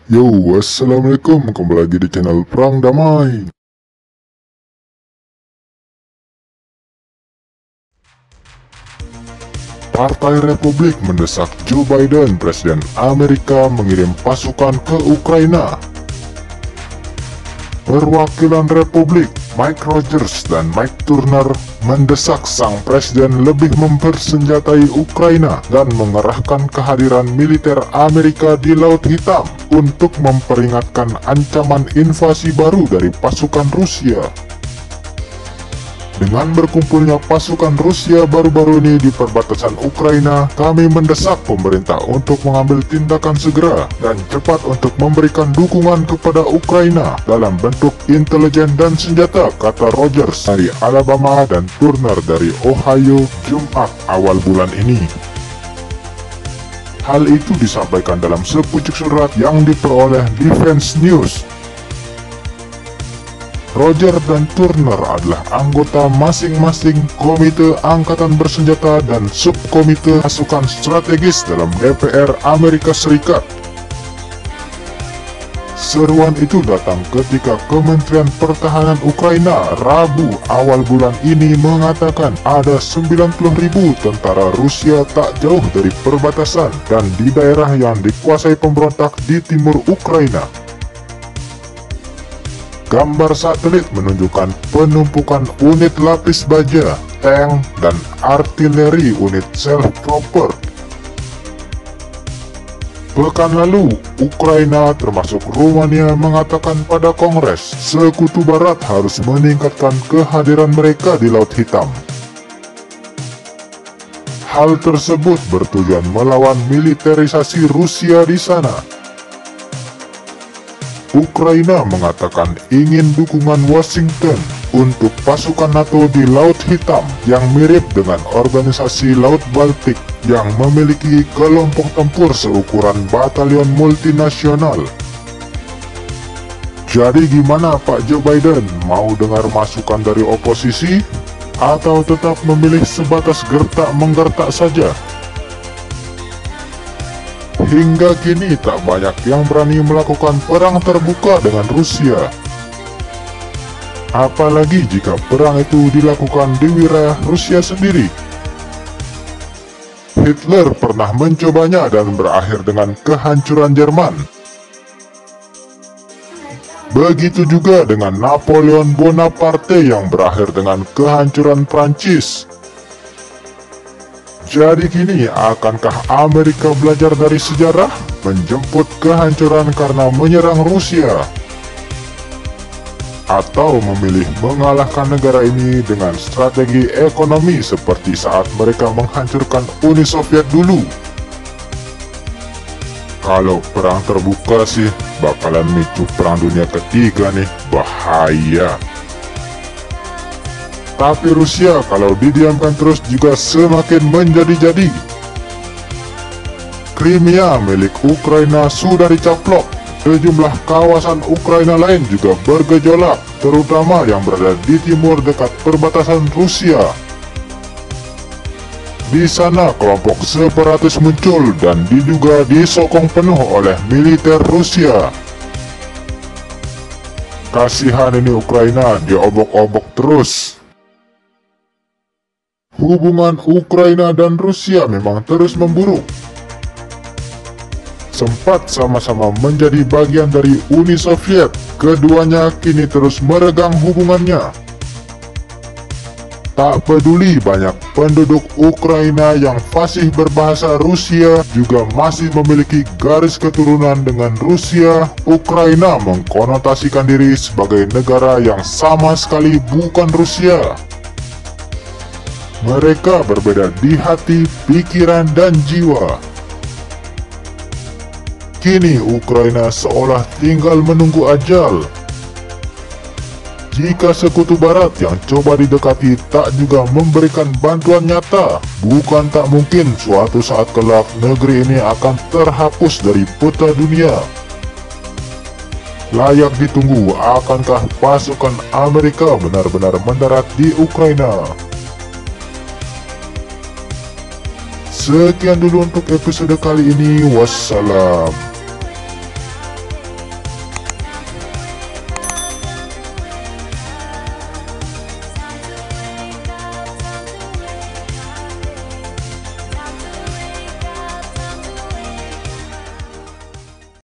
Yo, assalamualaikum, kembali lagi di channel Perang Damai. Partai Republik mendesak Joe Biden, Presiden Amerika, mengirim pasukan ke Ukraina. Perwakilan Republik, Mike Rogers dan Mike Turner, mendesak sang presiden lebih mempersenjatai Ukraina dan mengerahkan kehadiran militer Amerika di Laut Hitam untuk memperingatkan ancaman invasi baru dari pasukan Rusia. Dengan berkumpulnya pasukan Rusia baru-baru ini di perbatasan Ukraina, kami mendesak pemerintah untuk mengambil tindakan segera dan cepat untuk memberikan dukungan kepada Ukraina dalam bentuk intelijen dan senjata, kata Rogers dari Alabama dan Turner dari Ohio Jumat awal bulan ini. Hal itu disampaikan dalam sepucuk surat yang diperoleh Defense News. Roger dan Turner adalah anggota masing-masing Komite Angkatan Bersenjata dan Subkomite Pasukan Strategis dalam DPR Amerika Serikat. Seruan itu datang ketika Kementerian Pertahanan Ukraina Rabu awal bulan ini mengatakan ada 90.000 tentara Rusia tak jauh dari perbatasan dan di daerah yang dikuasai pemberontak di timur Ukraina. Gambar satelit menunjukkan penumpukan unit lapis baja, tank, dan artileri unit self-propelled. Pekan lalu, Ukraina termasuk Rumania mengatakan pada Kongres, Sekutu Barat harus meningkatkan kehadiran mereka di Laut Hitam. Hal tersebut bertujuan melawan militerisasi Rusia di sana. Ukraina mengatakan ingin dukungan Washington untuk pasukan NATO di Laut Hitam yang mirip dengan organisasi Laut Baltik yang memiliki kelompok tempur seukuran batalion multinasional. Jadi gimana Pak Joe Biden, mau dengar masukan dari oposisi atau tetap memilih sebatas gertak-menggertak saja? Hingga kini tak banyak yang berani melakukan perang terbuka dengan Rusia. Apalagi jika perang itu dilakukan di wilayah Rusia sendiri. Hitler pernah mencobanya dan berakhir dengan kehancuran Jerman. Begitu juga dengan Napoleon Bonaparte yang berakhir dengan kehancuran Prancis. Jadi kini, akankah Amerika belajar dari sejarah, menjemput kehancuran karena menyerang Rusia? Atau memilih mengalahkan negara ini dengan strategi ekonomi seperti saat mereka menghancurkan Uni Soviet dulu? Kalau perang terbuka sih, bakalan micu perang dunia ketiga nih, bahaya. Tapi Rusia kalau didiamkan terus juga semakin menjadi-jadi. Crimea milik Ukraina sudah dicaplok. Sejumlah kawasan Ukraina lain juga bergejolak, terutama yang berada di timur dekat perbatasan Rusia. Di sana kelompok separatis muncul dan diduga disokong penuh oleh militer Rusia. Kasihan ini Ukraina, diobok-obok terus. Hubungan Ukraina dan Rusia memang terus memburuk. Sempat sama-sama menjadi bagian dari Uni Soviet, keduanya kini terus meregang hubungannya. Tak peduli banyak penduduk Ukraina yang fasih berbahasa Rusia juga masih memiliki garis keturunan dengan Rusia, Ukraina mengkonotasikan diri sebagai negara yang sama sekali bukan Rusia. Mereka berbeda di hati, pikiran, dan jiwa. Kini Ukraina seolah tinggal menunggu ajal. Jika Sekutu Barat yang coba didekati tak juga memberikan bantuan nyata, bukan tak mungkin suatu saat kelak negeri ini akan terhapus dari peta dunia. Layak ditunggu, akankah pasukan Amerika benar-benar mendarat di Ukraina? Sekian dulu untuk episode kali ini. Wassalam.